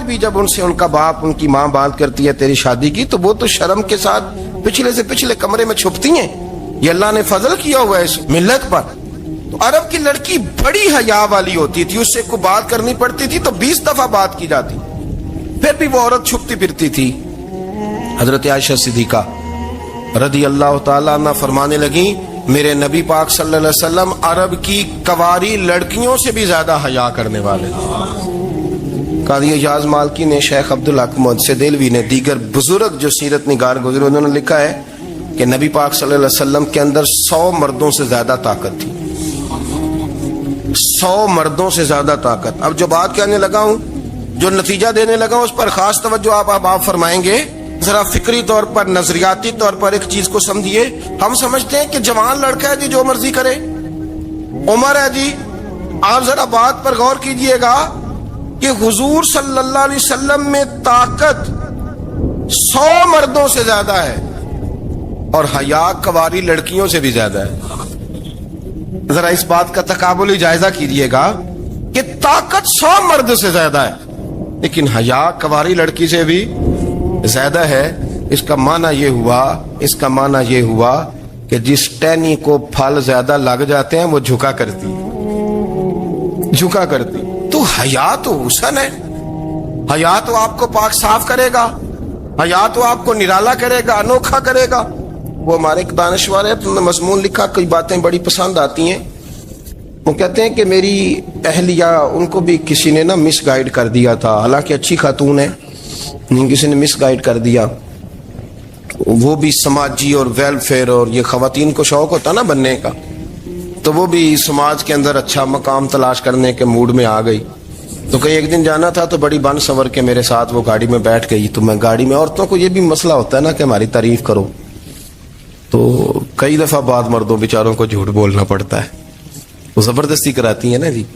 भी जब उनसे उनका बाप, उनकी माँ बात करती है तेरी शादी की, तो वो तो शर्म के साथ पिछले से पिछले कमरे में छुपती हैं। ये अल्लाह ने फजल किया हुआ है इस मिल्लत पर। तो अरब की लड़की बड़ी हया वाली होती थी, उससे को बात करनी पड़ती थी तो 20 दफा बात की जाती। फिर भी वो औरत छुपती फिरती थी। हजरत आयशा सिद्दीका रदी अल्लाह ताला अन्हा फरमाने लगी, मेरे नबी पाक सल्लल्लाहु अलैहि वसल्लम अरब की कवारी लड़कियों से भी ज्यादा हया करने वाले थे। कादी एजाज मालकी ने, शेख अब्दुल हक मुहद्दिस देलवी ने, दीगर बुजुर्ग जो सीरत निगार गुजरे, उन्होंने लिखा है कि नबी पाक सल्लल्लाहु अलैहि वसल्लम के अंदर 100 मर्दों से ज्यादा ताकत थी। 100 मर्दों से ज्यादा ताकत। अब जो बात कहने लगा हूं, जो नतीजा देने लगा हूं, उस पर खास तवज्जो आप फरमाएंगे। जरा फिक्री तौर पर, नजरियाती तौर पर एक चीज को समझिए। हम समझते हैं कि जवान लड़का है जी, जो मर्जी करे, उम्र है जी। आप जरा बात पर गौर कीजिएगा कि हुजूर सल्लल्लाहु अलैहि वसल्लम में ताकत 100 मर्दों से ज्यादा है और हया कवारी लड़कियों से भी ज्यादा है। जरा इस बात का तकाबुली जायजा कीजिएगा कि ताकत 100 मर्द से ज्यादा है, लेकिन हया कवारी लड़की से भी ज्यादा है। इसका माना ये हुआ कि जिस टहनी को फल ज्यादा लग जाते हैं वो झुका करती। तो हया तो हुस्न है, हया तो आपको पाक साफ करेगा, हया तो आपको निराला करेगा, अनोखा करेगा। वो हमारे एक दानिशवर है, अपना मजमून लिखा, कई बातें बड़ी पसंद आती हैं। वो कहते हैं कि मेरी अहलिया, उनको भी किसी ने ना मिस गाइड कर दिया था, हालांकि अच्छी खातून है, किसी ने मिस गाइड कर दिया। वो भी समाजी और वेलफेयर, और ये खवातीन को शौक होता ना बनने का, तो वो भी समाज के अंदर अच्छा मकाम तलाश करने के मूड में आ गई। तो कहीं एक दिन जाना था, तो बड़ी बन सवर के मेरे साथ वो गाड़ी में बैठ गई। तो मैं गाड़ी में, औरतों को ये भी मसला होता है ना कि हमारी तारीफ करो, तो कई दफा बाद मर्दों बेचारों को झूठ बोलना पड़ता है, वो जबरदस्ती कराती है ना जी।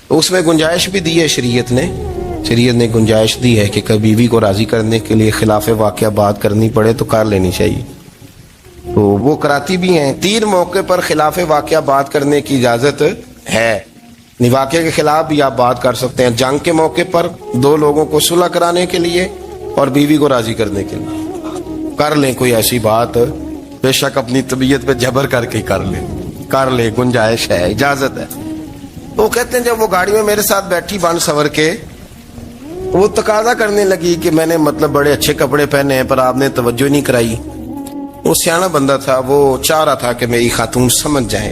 तो उसमें गुंजाइश भी दी है शरीयत ने गुंजाइश दी है कि कभी बीवी को राजी करने के लिए खिलाफ वाक़या बात करनी पड़े तो कर लेनी चाहिए। तो वो कराती भी हैं। 3 मौके पर खिलाफ वाक़या बात करने की इजाजत है। वाक़े के खिलाफ भी आप बात कर सकते हैं। जंग के मौके पर 2 लोगों को सुलह कराने के लिए और बीवी को राजी करने के लिए कर लें कोई ऐसी बात, बेशक अपनी तबीयत पे जबर करके कर ले, गुंजाइश है, इजाजत है। तो कहते हैं जब वो गाड़ी में मेरे साथ बैठी बन सवर के, वो तकाजा करने लगी कि मैंने मतलब बड़े अच्छे कपड़े पहने हैं पर आपने तवज्जो नहीं कराई। वो सियाना बंदा था, वो चाह रहा था कि मेरी खातून समझ जाए।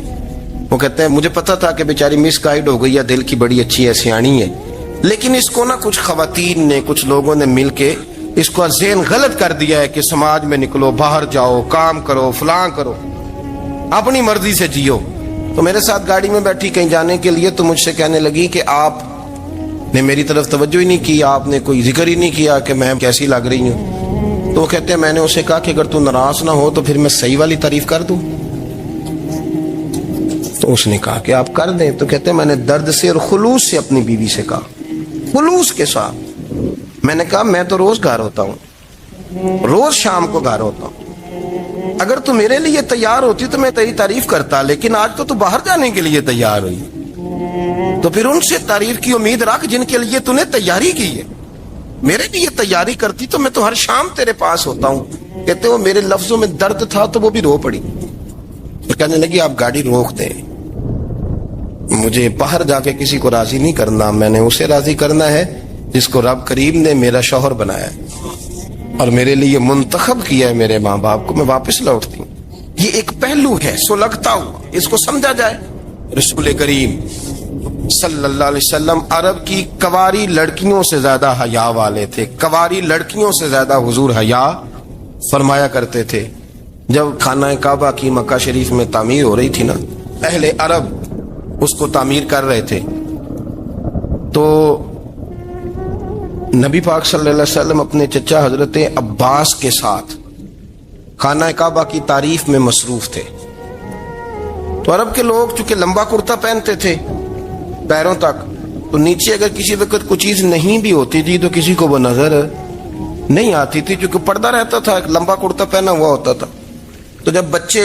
वो कहते हैं मुझे पता था कि बेचारी मिस गाइड हो गई है, दिल की बड़ी अच्छी है, सियानी है, लेकिन इसको ना कुछ खवातीन ने, कुछ लोगों ने मिल के इसको ज़हन गलत कर दिया है कि समाज में निकलो, बाहर जाओ, काम करो, फलां करो, अपनी मर्जी से जियो। तो मेरे साथ गाड़ी में बैठी कहीं जाने के लिए, तो मुझसे कहने लगी कि आपने मेरी तरफ तवज्जो ही नहीं की, आपने कोई जिक्र ही नहीं किया कि मैं कैसी लग रही हूँ। तो कहते हैं मैंने उसे कहा कि अगर तू नाराज ना हो तो फिर मैं सही वाली तारीफ कर दूं। तो उसने कहा कि आप कर दें। तो कहते हैं मैंने दर्द से और खुलूस से अपनी बीवी से कहा, खुलूस के साथ। मैंने कहा मैं तो रोज घर होता हूँ, रोज शाम को घर होता हूँ, अगर तू मेरे लिए तैयार होती तो मैं तेरी तारीफ करता, लेकिन आज तो तू बाहर जाने के लिए तैयार हुई, तो फिर उनसे तारीफ की उम्मीद रख जिनके लिए तूने तैयारी की है। मेरे लिए तैयारी करती तो मैं तो हर शाम तेरे पास होता हूँ। कहते वो मेरे लफ्जों में दर्द था तो वो भी रो पड़ी। तो कहने लगी आप गाड़ी रोक दे, मुझे बाहर जाके किसी को राजी नहीं करना, मैंने उसे राजी करना है जिसको रब करीम ने मेरा शौहर बनाया और मेरे लिए मुंतखब किया है, मेरे माँ बाप को। मैं वापस लौटती हूँ। ये एक पहलू है सुलगता हुआ, इसको समझा जाए। रसूल करीम सल्लल्लाहु अलैहि वसल्लम अरब की कवारी लड़कियों से ज्यादा हया वाले थे। कवारी लड़कियों से ज्यादा हुजूर हया फरमाया करते थे। जब खाना काबा की मक्का शरीफ में तामीर हो रही थी ना, अहले अरब उसको तामीर कर रहे थे, तो नबी पाक सल्लल्लाहु अलैहि वसल्लम अपने चचा हजरत अब्बास के साथ खाना काबा की तारीफ में मसरूफ थे। तो अरब के लोग चूंकि लंबा कुर्ता पहनते थे पैरों तक, तो नीचे अगर किसी वक्त कुछ चीज नहीं भी होती थी तो किसी को वो नजर नहीं आती थी, क्योंकि पर्दा रहता था, लंबा कुर्ता पहना हुआ होता था। तो जब बच्चे,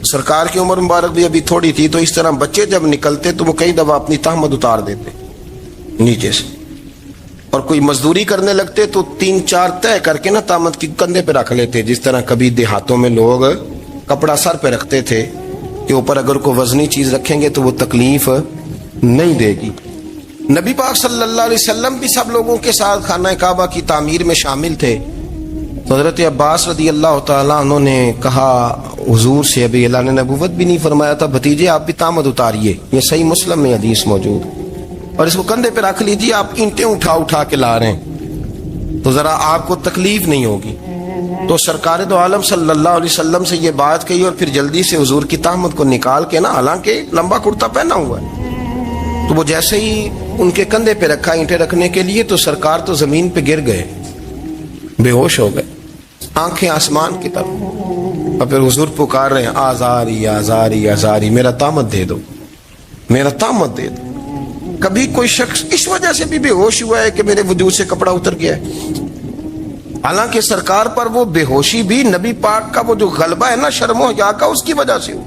सरकार की उम्र मुबारक भी अभी थोड़ी थी, तो इस तरह बच्चे जब निकलते तो वो कई दफा अपनी तहमद उतार देते नीचे से, और कोई मजदूरी करने लगते तो 3-4 तय करके ना तामद की कंधे पे रख लेते। जिस तरह कभी देहातों में लोग कपड़ा सर पे रखते थे कि ऊपर अगर कोई वजनी चीज रखेंगे तो वो तकलीफ नहीं देगी। نبی پاک صلی اللہ علیہ وسلم بھی سب لوگوں کے ساتھ خانہ کعبہ کی تعمیر میں شامل تھے. تو حضرت عباس رضی اللہ تعالیٰ عنہ نے کہا حضور سے، ابھی اللہ نے نبوت بھی نہیں فرمایا تھا، بھتیجے آپ بھی تامد اتاریے. یہ صحیح مسلم میں حدیث موجود، اور اس کو کندھے پہ رکھ لیجیے، آپ اینٹیں اٹھا اٹھا کے لا رہے ہیں تو ذرا آپ کو تکلیف نہیں ہوگی. تو سرکار دو عالم صلی اللہ علیہ وسلم سے یہ بات کہی، اور پھر جلدی سے حضور کی تامد کو نکال کے نا، حالانکہ لمبا کرتا پہنا ہوا ہے، تو وہ جیسے ہی ان کے کندھے پہ رکھا اینٹیں رکھنے کے لیے، تو سرکار تو زمین پہ گر گئے، بے ہوش ہو گئے، آنکھیں آسمان کی طرف. اور پھر حضور پکار رہے ہیں، آزاری آزاری آزاری، میرا تامد دے دو، میرا تامد دے دو. کبھی کوئی شخص اس وجہ سے بھی بے ہوش ہوا ہے کہ میرے وجود سے کپڑا اتر گیا ہے؟ حالانکہ سرکار پر وہ بے ہوشی بھی نبی پاک کا وہ جو غلبہ ہے نا شرم و حیا کا، اس کی وجہ سے ہو.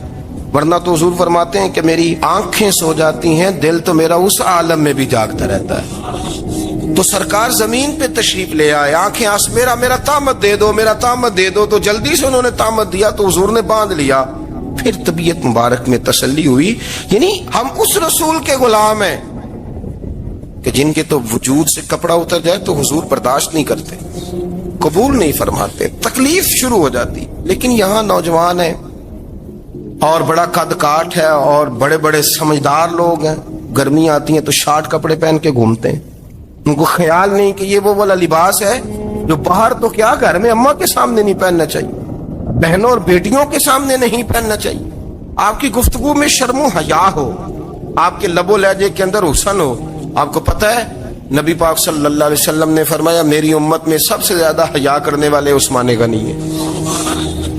ورنہ تو حضور فرماتے ہیں کہ میری آنکھیں سو جاتی ہیں، دل تو میرا اس عالم میں بھی جاگتا رہتا ہے. تو سرکار زمین پہ تشریف لے آئے، آنکھیں میرا تامد دے دو، میرا تامد دے دو. تو جلدی سے انہوں نے تامد دیا تو حضور نے باندھ لیا. پھر طبیعت مبارک میں تسلی ہوئی. یعنی ہم اس رسول کے غلام ہیں کہ جن کے تو وجود سے کپڑا اتر جائے تو حضور برداشت نہیں کرتے، قبول نہیں فرماتے، تکلیف شروع ہو جاتی. لیکن یہاں نوجوان ہیں اور بڑا قد کاٹ ہے اور بڑے بڑے سمجھدار لوگ ہیں، گرمی آتی ہیں تو شارٹ کپڑے پہن کے گھومتے ہیں. ان کو خیال نہیں کہ یہ وہ والا لباس ہے جو باہر تو کیا گھر میں اماں کے سامنے نہیں پہننا چاہیے، بہنوں اور بیٹیوں کے سامنے نہیں پہننا چاہیے. آپ کی گفتگو میں شرم و حیا ہو، آپ کے لب و لہجے کے اندر حسن ہو. آپ کو پتہ ہے نبی پاک صلی اللہ علیہ وسلم نے فرمایا میری امت میں سب سے زیادہ حیا کرنے والے عثمان غنی ہیں.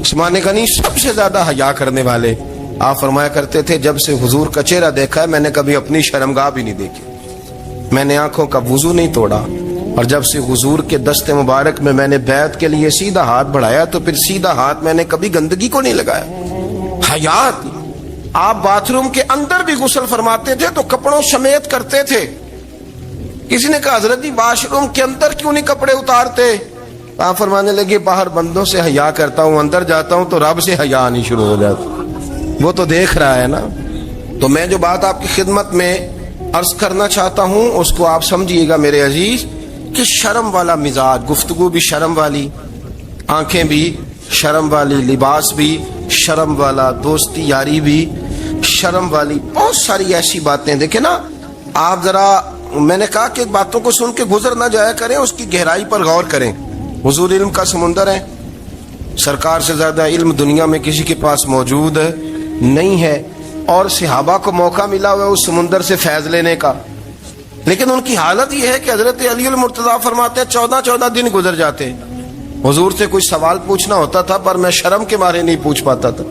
عثمان غنی سب سے زیادہ حیا کرنے والے. آپ فرمایا کرتے تھے جب سے حضور کا چہرہ دیکھا ہے میں نے کبھی اپنی شرمگاہ بھی نہیں دیکھی، میں نے آنکھوں کا وضو نہیں توڑا، اور جب سے حضور کے دست مبارک میں نے بیعت کے لیے سیدھا ہاتھ بڑھایا تو پھر سیدھا ہاتھ میں نے کبھی گندگی کو نہیں لگایا. حیات. آپ باتھ روم کے اندر بھی غسل فرماتے تھے تو کپڑوں سمیت کرتے تھے. کسی نے کہا حضرت جی واش روم کے اندر کیوں نہیں کپڑے اتارتے؟ آپ فرمانے لگے باہر بندوں سے حیا کرتا ہوں، اندر جاتا ہوں تو رب سے حیا آنی شروع ہو جاتی، وہ تو دیکھ رہا ہے نا. تو میں جو بات آپ کی خدمت میں عرض کرنا چاہتا ہوں اس کو آپ سمجھیے گا میرے عزیز، کہ شرم والا مزاج، گفتگو بھی شرم والی، آنکھیں بھی شرم والی، لباس بھی شرم والا، دوستی یاری بھی شرم والی، بہت ساری ایسی باتیں. دیکھیں نا آپ ذرا، میں نے کہا کہ باتوں کو سن کے گزر نہ جایا کریں، اس کی گہرائی پر غور کریں. حضور علم کا سمندر ہے، سرکار سے زیادہ علم دنیا میں کسی کے پاس موجود نہیں ہے، اور صحابہ کو موقع ملا ہوا ہے اس سمندر سے فیض لینے کا. لیکن ان کی حالت یہ ہے کہ حضرت علی المرتضیٰ فرماتے ہیں 14 دن گزر جاتے. حضور سے کوئی سوال پوچھنا ہوتا تھا پر میں شرم کے مارے نہیں پوچھ پاتا تھا.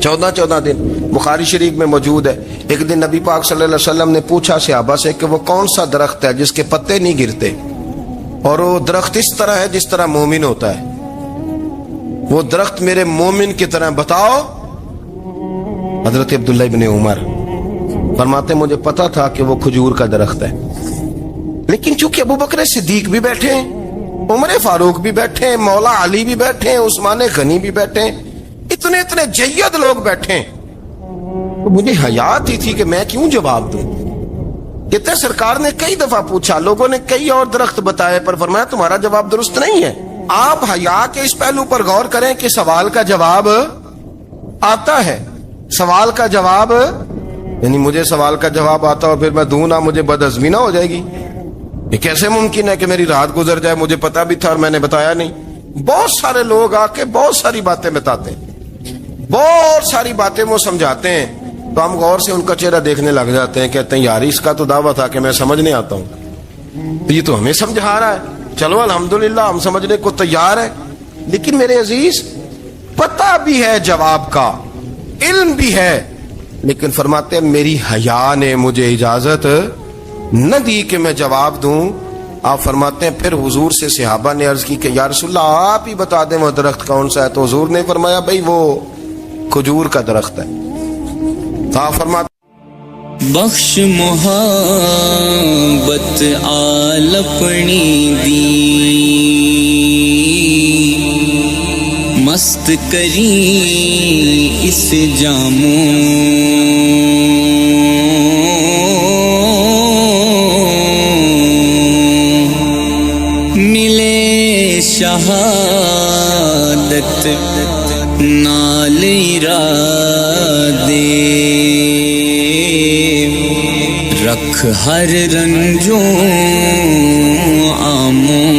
14 دن بخاری شریف میں موجود ہے. ایک دن نبی پاک صلی اللہ علیہ وسلم نے پوچھا صحابہ سے کہ وہ کون سا درخت ہے جس کے پتے نہیں گرتے، اور وہ درخت اس طرح ہے جس طرح مومن ہوتا ہے، وہ درخت میرے مومن کی طرح بتاؤ. حضرت عبداللہ ابن عمر فرماتے مجھے پتا تھا کہ وہ کھجور کا درخت ہے، لیکن چونکہ ابو بکر صدیق بھی بیٹھے ہیں، عمر فاروق بھی بیٹھے ہیں، مولا علی بھی بیٹھے ہیں، عثمان غنی بھی بیٹھے ہیں، اتنے جید لوگ بیٹھے ہیں، تو مجھے حیا آتی تھی کہ میں کیوں جواب دوں. کہتے سرکار نے کئی دفعہ پوچھا، لوگوں نے کئی اور درخت بتائے، پر فرمایا تمہارا جواب درست نہیں ہے. آپ حیا کے اس پہلو پر غور کریں کہ سوال کا جواب آتا ہے، سوال کا جواب، یعنی مجھے سوال کا جواب آتا اور پھر میں دوں نہ، مجھے بدہضمی نہ ہو جائے گی. یہ کیسے ممکن ہے کہ میری رات گزر جائے، مجھے پتا بھی تھا اور میں نے بتایا نہیں. بہت سارے لوگ آ کے بہت ساری باتیں بتاتے ہیں، بہت ساری باتیں وہ سمجھاتے ہیں، تو ہم غور سے ان کا چہرہ دیکھنے لگ جاتے ہیں، کہتے ہیں یار اس کا تو دعویٰ تھا کہ میں سمجھنے آتا ہوں، یہ تو ہمیں سمجھا رہا ہے، چلو الحمدللہ ہم سمجھنے کو تیار ہے. لیکن میرے عزیز پتہ بھی ہے جواب کا، علم بھی ہے، لیکن فرماتے ہیں میری حیا نے مجھے اجازت نہ دی کہ میں جواب دوں. آپ فرماتے ہیں پھر حضور سے صحابہ نے عرض کی کہ یا رسول اللہ آپ ہی بتا دیں وہ درخت کون سا ہے. تو حضور نے فرمایا بھئی وہ کھجور کا درخت ہے. تو آپ فرماتے بخش محبت آل اپنی دی، مست کری اس جاموں شہادت نال ارادے رکھ ہر رنجوں آموں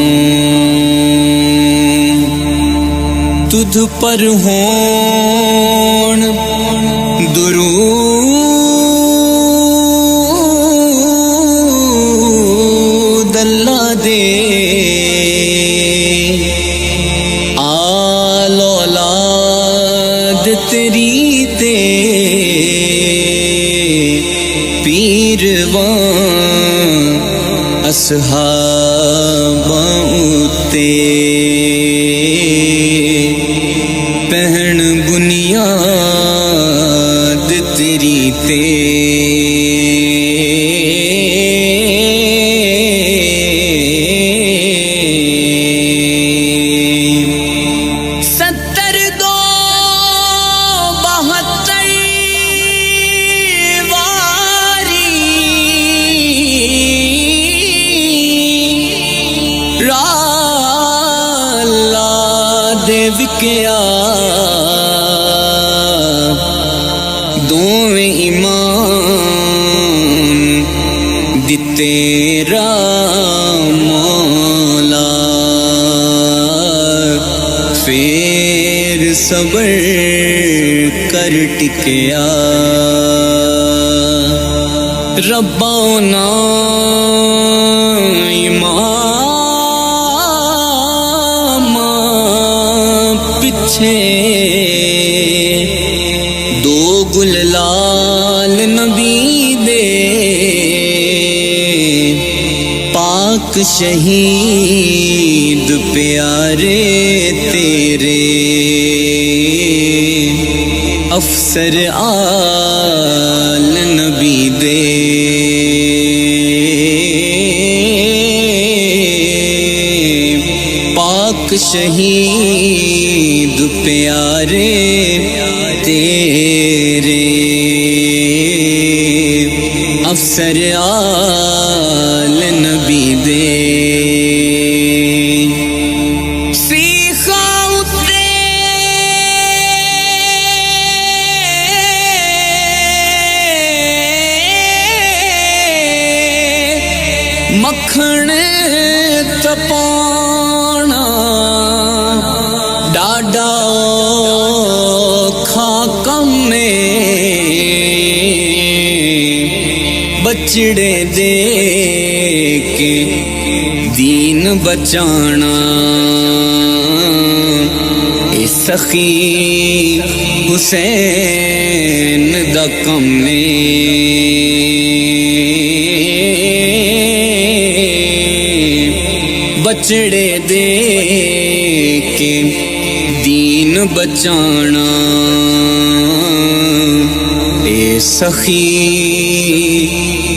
تجھ پر ہون درود اللہ دے آل اولاد تیری تے پیروان اصحاباں تے پہن بنیاد تیری تے ستر دو بہتر واری رالا دے وکیا دوویں ایمان دتے را مولا پھر صبر کر ٹکیا ربانا امام پچھے دو گل لال نبی دے پاک شہید پیارے تیرے افسر آل نبی دے پاک شہید پیارے تیرے افسر آل نبی دے سیخا اترے مکھن تپانا ڈاڈا کھا کم بچڑے دے کے دین بچانا اے سخی حسین دا کم بچڑے دے کے دین بچانا اے سخی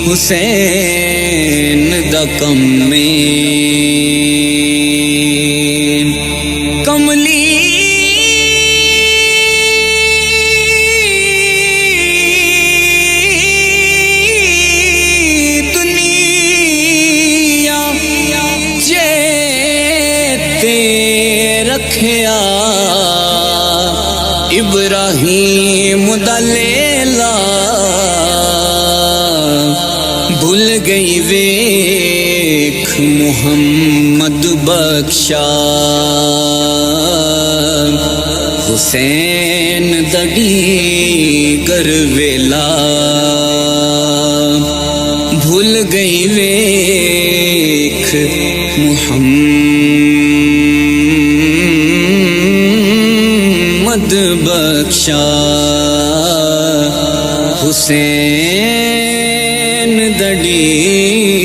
حسین دا کم کملی دنیا جیتے رکھیا ابراہیم دا لیلا بھول گئی ویکھ محمد بخشا حسین دگی گر ویلا بھول گئی ویکھ محمد بخشا حسین دڑی